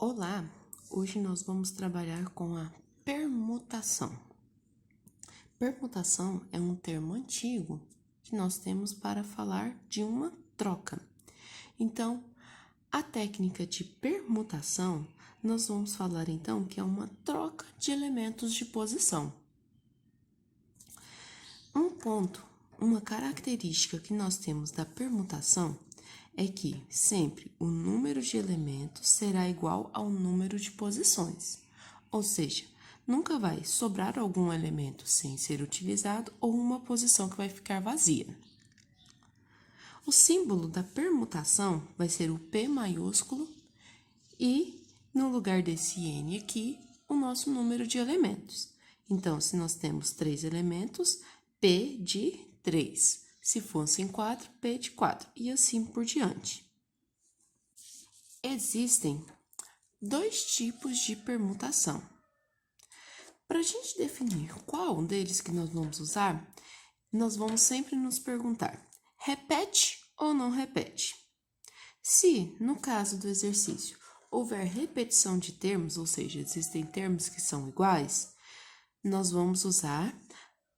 Olá, hoje nós vamos trabalhar com a permutação. Permutação é um termo antigo que nós temos para falar de uma troca. Então, a técnica de permutação, nós vamos falar então que é uma troca de elementos de posição. Um ponto, uma característica que nós temos da permutação é que sempre o número de elementos será igual ao número de posições, ou seja, nunca vai sobrar algum elemento sem ser utilizado ou uma posição que vai ficar vazia. O símbolo da permutação vai ser o P maiúsculo e, no lugar desse N aqui, o nosso número de elementos. Então, se nós temos 3 elementos, P de 3. Se fossem 4, P de 4, e assim por diante. Existem 2 tipos de permutação. Para a gente definir qual deles que nós vamos usar, nós vamos sempre nos perguntar, repete ou não repete? Se, no caso do exercício, houver repetição de termos, ou seja, existem termos que são iguais, nós vamos usar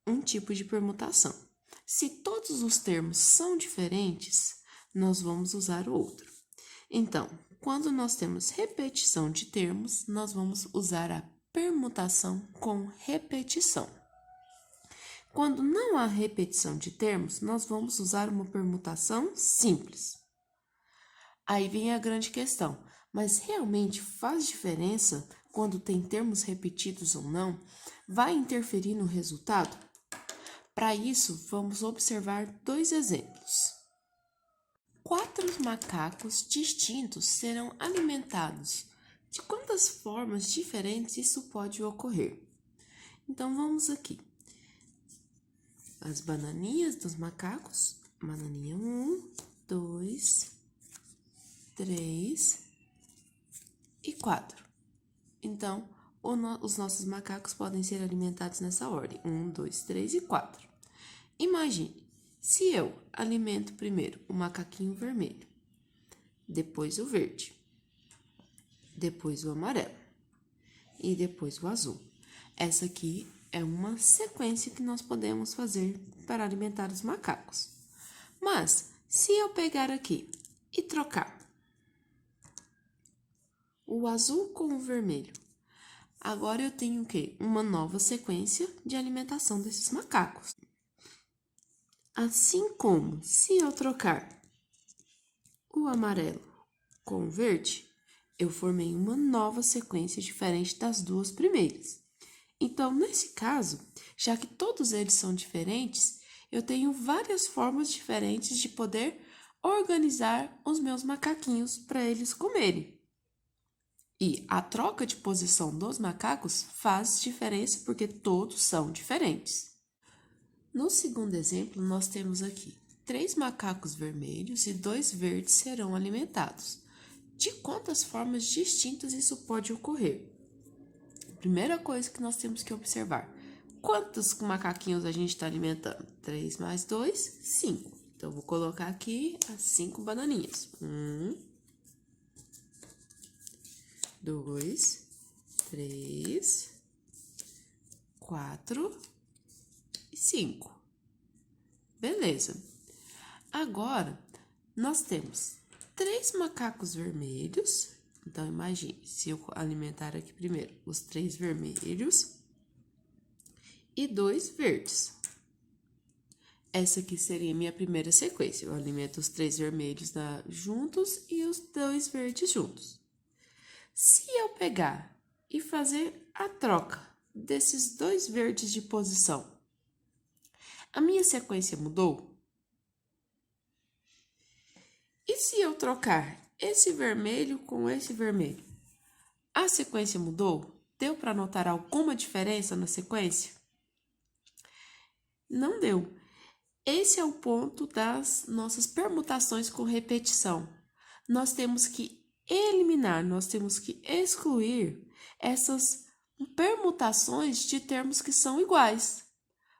um tipo de permutação. Se todos os termos são diferentes, nós vamos usar o outro. Então, quando nós temos repetição de termos, nós vamos usar a permutação com repetição. Quando não há repetição de termos, nós vamos usar uma permutação simples. Aí vem a grande questão, mas realmente faz diferença quando tem termos repetidos ou não? Vai interferir no resultado? Para isso, vamos observar 2 exemplos. 4 macacos distintos serão alimentados. De quantas formas diferentes isso pode ocorrer? Então, vamos aqui. As bananinhas dos macacos. Bananinha 1, 2, 3 e 4. Então, os nossos macacos podem ser alimentados nessa ordem. 1, 2, 3 e 4. Imagine, se eu alimento primeiro o macaquinho vermelho, depois o verde, depois o amarelo e depois o azul. Essa aqui é uma sequência que nós podemos fazer para alimentar os macacos. Mas, se eu pegar aqui e trocar o azul com o vermelho, agora eu tenho o quê? Uma nova sequência de alimentação desses macacos. Assim como, se eu trocar o amarelo com o verde, eu formei uma nova sequência diferente das 2 primeiras. Então, nesse caso, já que todos eles são diferentes, eu tenho várias formas diferentes de poder organizar os meus macaquinhos para eles comerem. E a troca de posição dos macacos faz diferença porque todos são diferentes. No segundo exemplo, nós temos aqui 3 macacos vermelhos e 2 verdes serão alimentados. De quantas formas distintas isso pode ocorrer? Primeira coisa que nós temos que observar, quantos macaquinhos a gente está alimentando? 3 mais 2, 5. Então, vou colocar aqui as 5 bananinhas. 1, 2, 3, 4 e 5. Beleza. Agora, nós temos 3 macacos vermelhos. Então, imagine, se eu alimentar aqui primeiro os 3 vermelhos e 2 verdes. Essa aqui seria a minha primeira sequência. Eu alimento os 3 vermelhos juntos e os 2 verdes juntos. Se eu pegar e fazer a troca desses 2 verdes de posição, a minha sequência mudou? E se eu trocar esse vermelho com esse vermelho? A sequência mudou? Deu para notar alguma diferença na sequência? Não deu. Esse é o ponto das nossas permutações com repetição. Nós temos que eliminar, nós temos que excluir essas permutações de termos que são iguais.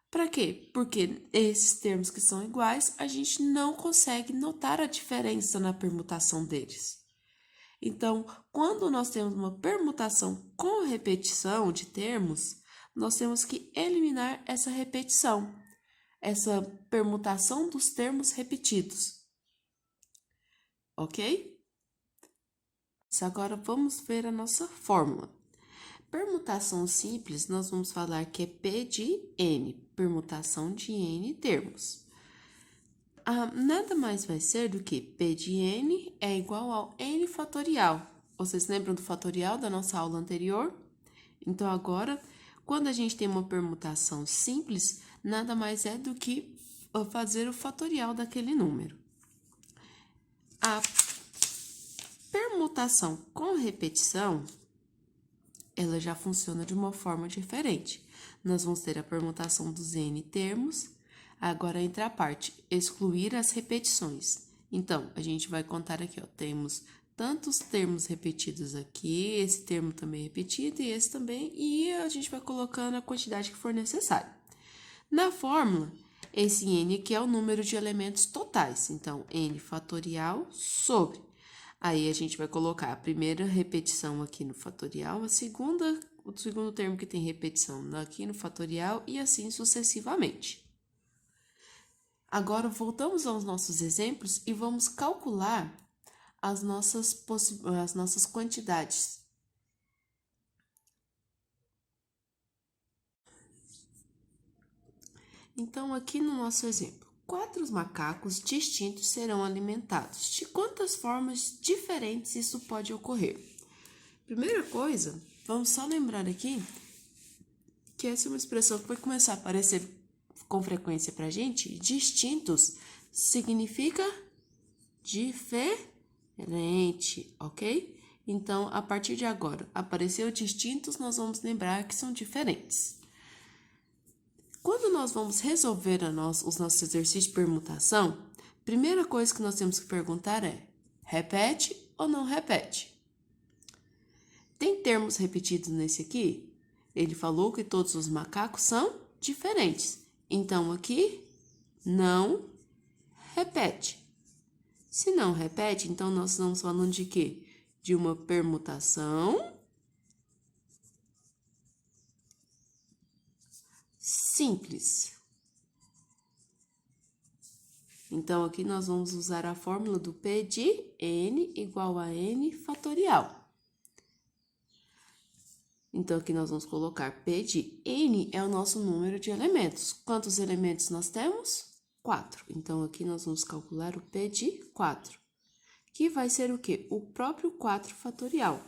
Para quê? Porque esses termos que são iguais, a gente não consegue notar a diferença na permutação deles. Então, quando nós temos uma permutação com repetição de termos, nós temos que eliminar essa repetição, essa permutação dos termos repetidos. Ok? Agora vamos ver a nossa fórmula. Permutação simples, nós vamos falar que é P de N, permutação de N termos. Nada mais vai ser do que P de N é igual ao N fatorial. Vocês lembram do fatorial da nossa aula anterior? Então, agora, quando a gente tem uma permutação simples, nada mais é do que fazer o fatorial daquele número. A permutação com repetição, ela já funciona de uma forma diferente. Nós vamos ter a permutação dos N termos. Agora entra a parte excluir as repetições. Então, a gente vai contar aqui, ó, temos tantos termos repetidos aqui, esse termo também repetido e esse também, e a gente vai colocando a quantidade que for necessária. Na fórmula, esse N aqui é o número de elementos totais, então, N fatorial sobre. Aí, a gente vai colocar a primeira repetição aqui no fatorial, o segundo termo que tem repetição aqui no fatorial e assim sucessivamente. Agora, voltamos aos nossos exemplos e vamos calcular as nossas quantidades. Então, aqui no nosso exemplo, 4 macacos distintos serão alimentados. De quantas formas diferentes isso pode ocorrer? Primeira coisa, vamos só lembrar aqui que essa é uma expressão que vai começar a aparecer com frequência para a gente. Distintos significa diferente, ok? Então, a partir de agora, apareceu distintos, nós vamos lembrar que são diferentes. Quando nós vamos resolver os nossos exercícios de permutação, primeira coisa que nós temos que perguntar é: repete ou não repete? Tem termos repetidos nesse aqui? Ele falou que todos os macacos são diferentes. Então, aqui, não repete. Se não repete, então nós estamos falando de quê? De uma permutação simples. Então, aqui nós vamos usar a fórmula do P de N igual a N fatorial. Então, aqui nós vamos colocar P de N é o nosso número de elementos. Quantos elementos nós temos? 4. Então, aqui nós vamos calcular o P de 4, que vai ser o quê? O próprio 4 fatorial.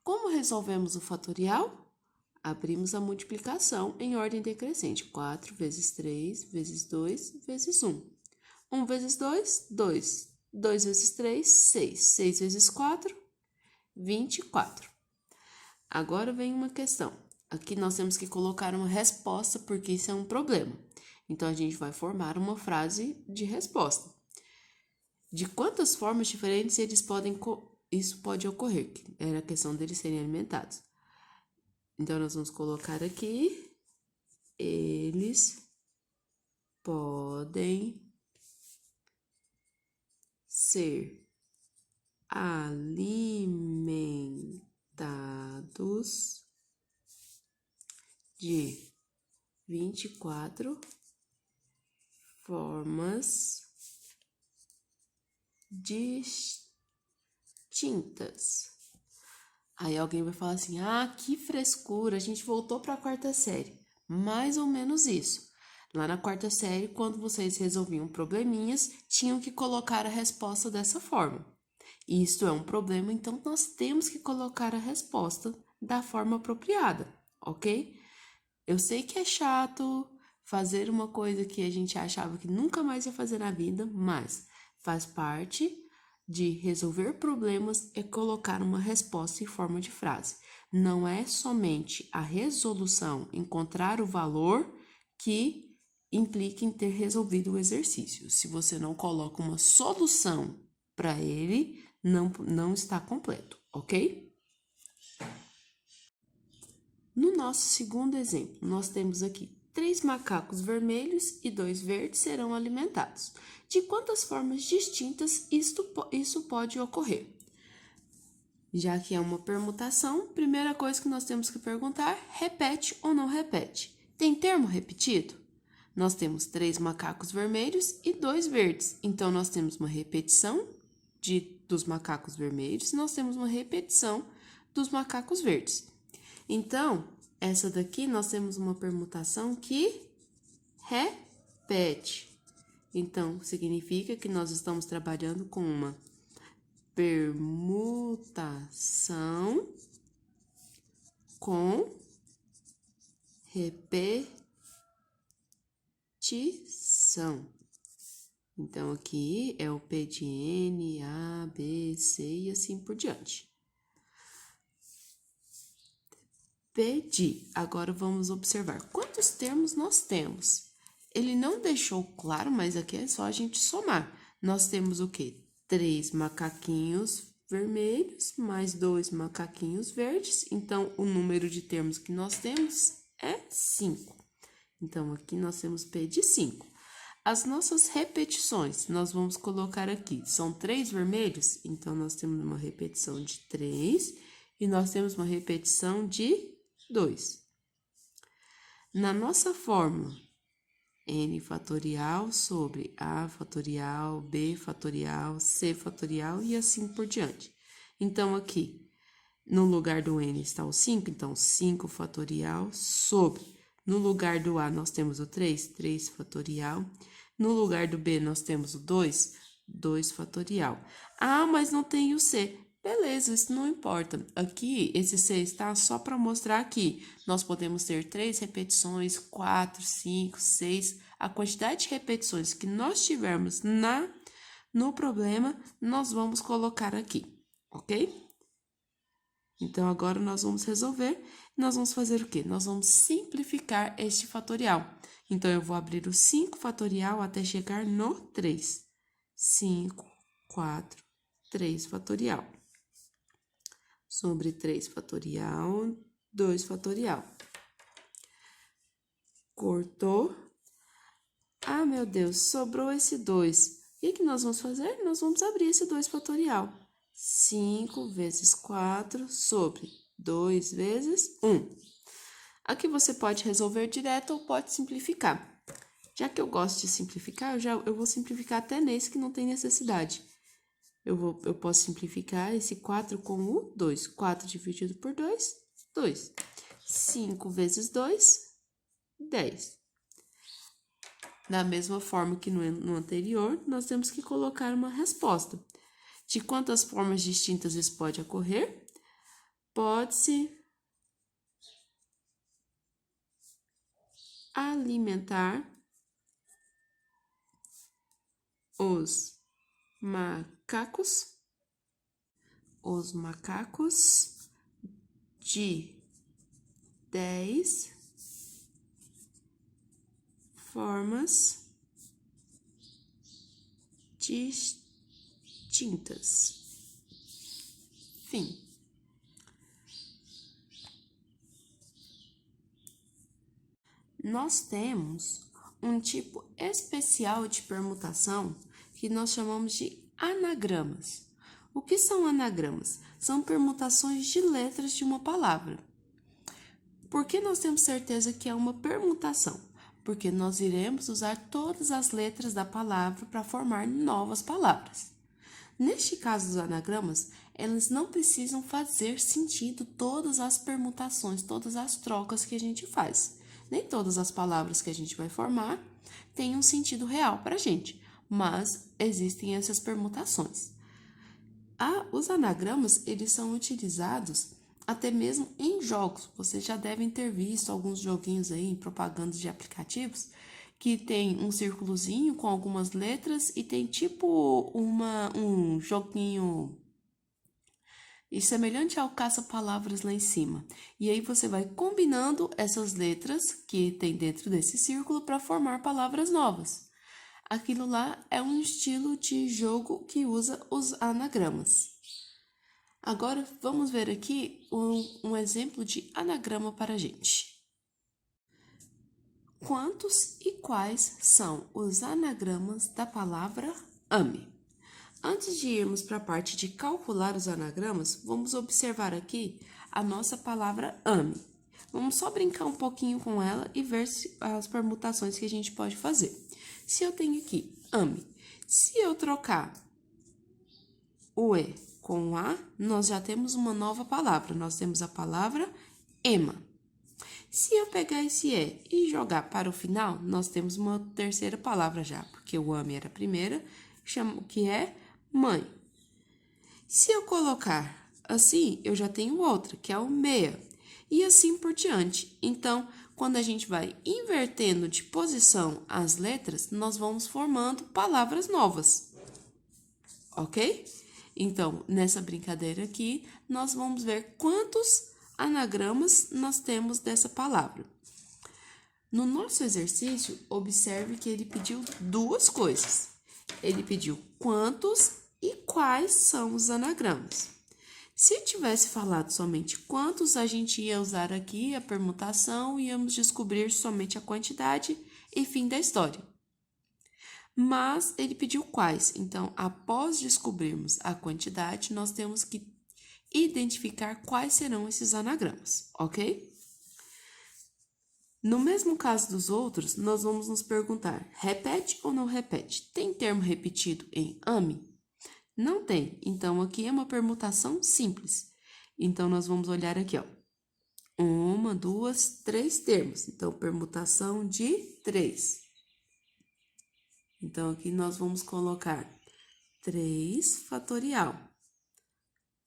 Como resolvemos o fatorial? Abrimos a multiplicação em ordem decrescente. 4 vezes 3 vezes 2 vezes 1. 1 vezes 2, 2. 2 vezes 3, 6. 6 vezes 4, 24. Agora vem uma questão. Aqui nós temos que colocar uma resposta, porque isso é um problema. Então, a gente vai formar uma frase de resposta. De quantas formas diferentes isso pode ocorrer? Era a questão deles serem alimentados. Então, nós vamos colocar aqui: eles podem ser alimentados de 24 formas distintas. Aí alguém vai falar assim: ah, que frescura, a gente voltou para a 4ª série. Mais ou menos isso. Lá na 4ª série, quando vocês resolviam probleminhas, tinham que colocar a resposta dessa forma. Isto é um problema, então nós temos que colocar a resposta da forma apropriada, ok? Eu sei que é chato fazer uma coisa que a gente achava que nunca mais ia fazer na vida, mas faz parte de resolver problemas é colocar uma resposta em forma de frase. Não é somente a resolução, encontrar o valor que implica em ter resolvido o exercício. Se você não coloca uma solução para ele, não está completo, ok? No nosso segundo exemplo, nós temos aqui 3 macacos vermelhos e 2 verdes serão alimentados. De quantas formas distintas isso pode ocorrer? Já que é uma permutação, primeira coisa que nós temos que perguntar, repete ou não repete? Tem termo repetido? Nós temos 3 macacos vermelhos e 2 verdes. Então, nós temos uma repetição dos macacos vermelhos e nós temos uma repetição dos macacos verdes. Então, essa daqui nós temos uma permutação que repete. Então, significa que nós estamos trabalhando com uma permutação com repetição. Então, aqui é o P de N, A, B, C e assim por diante. P de. Agora, vamos observar quantos termos nós temos. Ele não deixou claro, mas aqui é só a gente somar. Nós temos o quê? 3 macaquinhos vermelhos, mais 2 macaquinhos verdes. Então, o número de termos que nós temos é 5. Então, aqui nós temos P de 5. As nossas repetições, nós vamos colocar aqui, são 3 vermelhos, então nós temos uma repetição de 3 e nós temos uma repetição de 2. Na nossa fórmula, n fatorial sobre a fatorial, b fatorial, c fatorial e assim por diante. Então, aqui, no lugar do n está o 5, então 5 fatorial sobre. No lugar do a, nós temos o 3, 3 fatorial. No lugar do b, nós temos o 2, 2 fatorial. Ah, mas não tem o c. Beleza, isso não importa. Aqui, esse c está só para mostrar que nós podemos ter 3 repetições, 4, 5, 6. A quantidade de repetições que nós tivermos no problema, nós vamos colocar aqui, ok? Então, agora nós vamos resolver. Nós vamos fazer o quê? Nós vamos simplificar este fatorial. Então, eu vou abrir o 5 fatorial até chegar no 3. 5, 4, 3 fatorial. Sobre 3 fatorial, 2 fatorial. Cortou. Ah, meu Deus, sobrou esse 2. O que nós vamos fazer? Nós vamos abrir esse 2 fatorial. 5 vezes 4 sobre 2 vezes 1. Aqui você pode resolver direto ou pode simplificar. Já que eu gosto de simplificar, eu vou simplificar até nesse que não tem necessidade. Eu posso simplificar esse 4 com o 2. 4 dividido por 2, 2. 5 vezes 2, 10. Da mesma forma que no anterior, nós temos que colocar uma resposta. De quantas formas distintas isso pode ocorrer? Pode-se alimentar os macacos de 10 formas distintas. Fim. Nós temos um tipo especial de permutação que nós chamamos de anagramas. O que são anagramas? São permutações de letras de uma palavra. Por que nós temos certeza que é uma permutação? Porque nós iremos usar todas as letras da palavra para formar novas palavras. Neste caso dos anagramas, eles não precisam fazer sentido todas as permutações, todas as trocas que a gente faz. Nem todas as palavras que a gente vai formar têm um sentido real para a gente, mas existem essas permutações. Os anagramas, eles são utilizados até mesmo em jogos. Vocês já devem ter visto alguns joguinhos aí em propagandas de aplicativos que tem um círculozinho com algumas letras e tem tipo um joguinho semelhante ao caça-palavras lá em cima. E aí você vai combinando essas letras que tem dentro desse círculo para formar palavras novas. Aquilo lá é um estilo de jogo que usa os anagramas. Agora, vamos ver aqui um exemplo de anagrama para a gente. Quantos e quais são os anagramas da palavra ame? antes de irmos para a parte de calcular os anagramas, vamos observar aqui a nossa palavra ame. Vamos só brincar um pouquinho com ela e ver as permutações que a gente pode fazer. Se eu tenho aqui ame, se eu trocar o E com o A, nós já temos uma nova palavra. Nós temos a palavra ema. Se eu pegar esse E e jogar para o final, nós temos uma terceira palavra já, porque o ame era a primeira, que é mãe. Se eu colocar assim, eu já tenho outra, que é o meia. E assim por diante. Então, quando a gente vai invertendo de posição as letras, nós vamos formando palavras novas. Ok? Então, nessa brincadeira aqui, nós vamos ver quantos anagramas nós temos dessa palavra. No nosso exercício, observe que ele pediu duas coisas. Ele pediu quantos e quais são os anagramas. Se tivesse falado somente quantos, a gente ia usar aqui a permutação e íamos descobrir somente a quantidade e fim da história. Mas ele pediu quais, então, após descobrirmos a quantidade, nós temos que identificar quais serão esses anagramas, ok? No mesmo caso dos outros, nós vamos nos perguntar, repete ou não repete? Tem termo repetido em ame? Não tem, então aqui é uma permutação simples. Então, nós vamos olhar aqui, ó. 1, 2, 3 termos. Então, permutação de 3. Então, aqui nós vamos colocar 3 fatorial.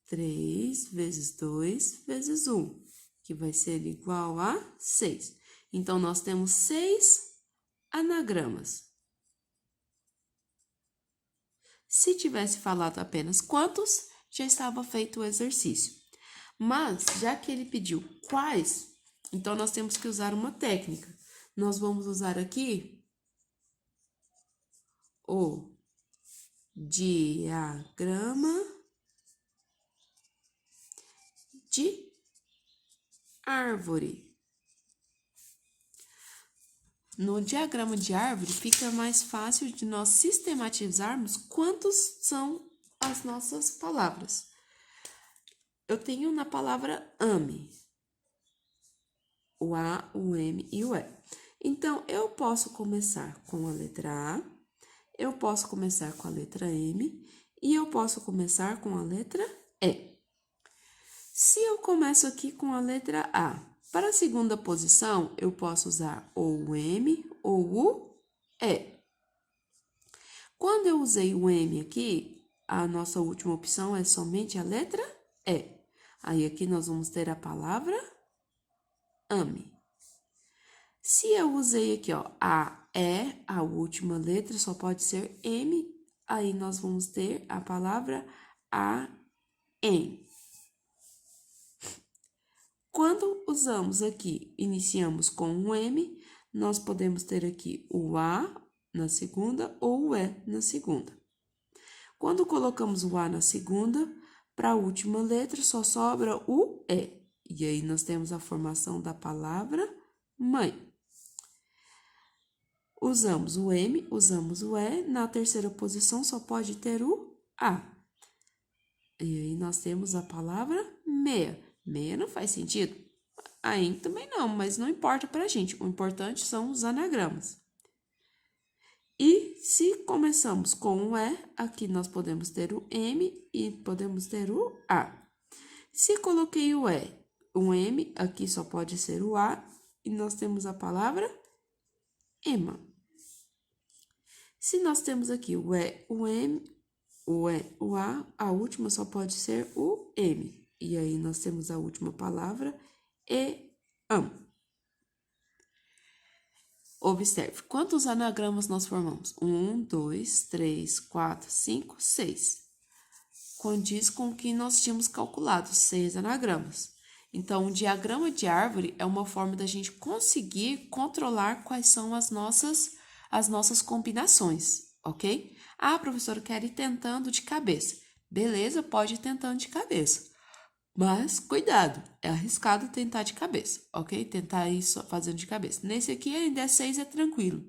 3 vezes 2 vezes 1, que vai ser igual a 6. Então, nós temos 6 anagramas. Se tivesse falado apenas quantos, já estava feito o exercício. Mas, já que ele pediu quais, então nós temos que usar uma técnica. Nós vamos usar aqui o diagrama de árvore. No diagrama de árvore, fica mais fácil de nós sistematizarmos quantos são as nossas palavras. Eu tenho na palavra ame o A, o M e o E. Então, eu posso começar com a letra A, eu posso começar com a letra M e eu posso começar com a letra E. Se eu começo aqui com a letra A, para a segunda posição, eu posso usar ou o M ou o E. Quando eu usei o M aqui, a nossa última opção é somente a letra E. Aí, aqui nós vamos ter a palavra ame. Se eu usei aqui, ó, a E, a última letra só pode ser M, aí nós vamos ter a palavra em. Quando usamos aqui, iniciamos com um M, nós podemos ter aqui o A na segunda ou o E na segunda. Quando colocamos o A na segunda, para a última letra só sobra o E. E aí nós temos a formação da palavra mãe. Usamos o M, usamos o E, na terceira posição só pode ter o A. E aí nós temos a palavra meia. Meia não faz sentido? Aí também não, mas não importa pra gente. O importante são os anagramas. E se começamos com o E, aqui nós podemos ter o M e podemos ter o A. Se coloquei o E, o M, aqui só pode ser o A e nós temos a palavra ema. Se nós temos aqui o E, o M, o E, o A última só pode ser o M. E aí, nós temos a última palavra, am. Observe, quantos anagramas nós formamos? 1, 2, 3, 4, 5, 6. Condiz com o que nós tínhamos calculado, 6 anagramas. Então, o diagrama de árvore é uma forma da gente conseguir controlar quais são as nossas combinações, ok? Ah, professora, eu quero ir tentando de cabeça. Beleza, pode ir tentando de cabeça. Mas, cuidado, é arriscado tentar de cabeça, ok? Tentar ir só fazendo de cabeça. Nesse aqui, ainda é 6, é tranquilo.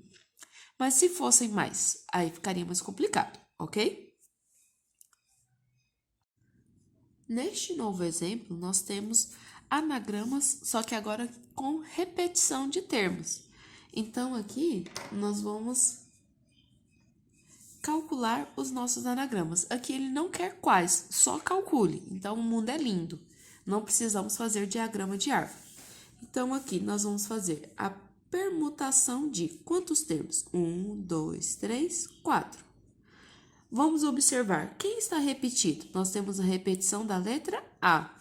Mas se fossem mais, aí ficaria mais complicado, ok? Neste novo exemplo, nós temos anagramas, só que agora com repetição de termos. Então, aqui, nós vamos calcular os nossos anagramas. Aqui ele não quer quais, só calcule. Então, o mundo é lindo. Não precisamos fazer diagrama de árvore. Então, aqui nós vamos fazer a permutação de quantos termos? 1, 2, 3, 4. Vamos observar quem está repetido. Nós temos a repetição da letra A.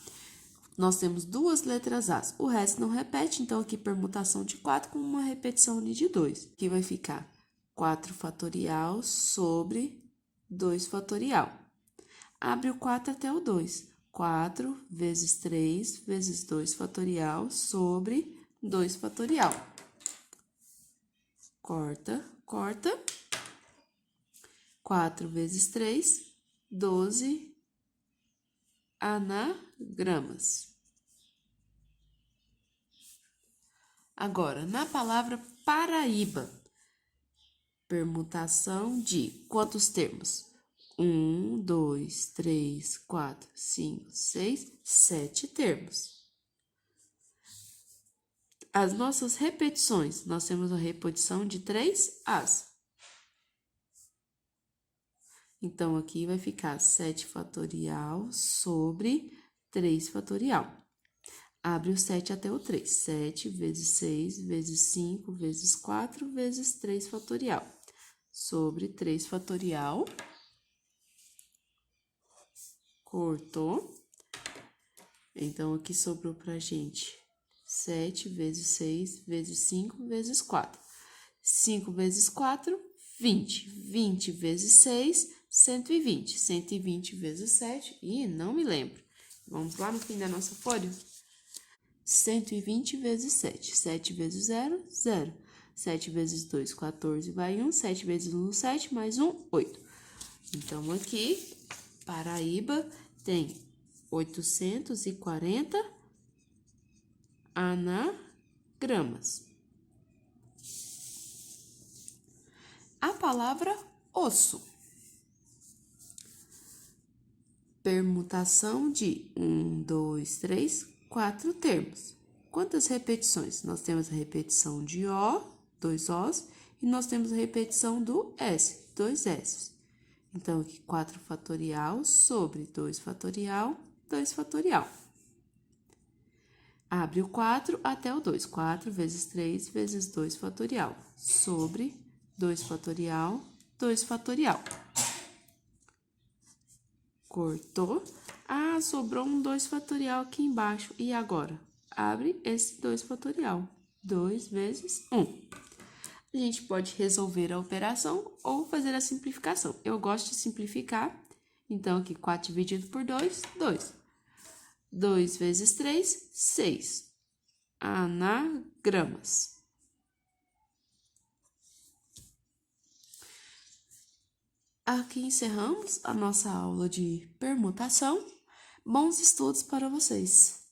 Nós temos duas letras A. O resto não repete, então aqui permutação de 4 com uma repetição ali de 2. Aqui vai ficar 4 fatorial sobre 2 fatorial. Abre o 4 até o 2. 4 vezes 3 vezes 2 fatorial sobre 2 fatorial. Corta, corta. 4 vezes 3, 12 anagramas. Agora, na palavra Paraíba, permutação de quantos termos? 1, 2, 3, 4, 5, 6, 7 termos. As nossas repetições, nós temos a repetição de 3 As. Então, aqui vai ficar 7 fatorial sobre 3 fatorial. Abre o 7 até o 3. 7 vezes 6 vezes 5 vezes 4 vezes 3 fatorial. Sobre 3 fatorial. Cortou. Então, aqui sobrou pra gente 7 vezes 6 vezes 5 vezes 4. 5 vezes 4, 20. 20 vezes 6, 120. 120 vezes 7, e não me lembro. Vamos lá no fim da nossa folha? 120 vezes 7. 7 vezes 0, 0. 7 vezes 2, 14, vai 1. 7 vezes 1, 7, mais 1, 8. Então, aqui, Paraíba tem 840 anagramas. A palavra osso. Permutação de 1, 2, 3, 4 termos. Quantas repetições? Nós temos a repetição de O, 2 Os, e nós temos a repetição do S, 2 S. Então, aqui 4 fatorial sobre 2 fatorial, 2 fatorial. Abre o 4 até o 2. 4 vezes 3 vezes 2 fatorial. Sobre 2 fatorial, 2 fatorial. Cortou. Ah, sobrou um 2 fatorial aqui embaixo. E agora? Abre esse 2 fatorial. 2 vezes 1. A gente pode resolver a operação ou fazer a simplificação. Eu gosto de simplificar. Então, aqui 4 dividido por 2, 2. 2 vezes 3, 6 anagramas. Aqui encerramos a nossa aula de permutação. Bons estudos para vocês!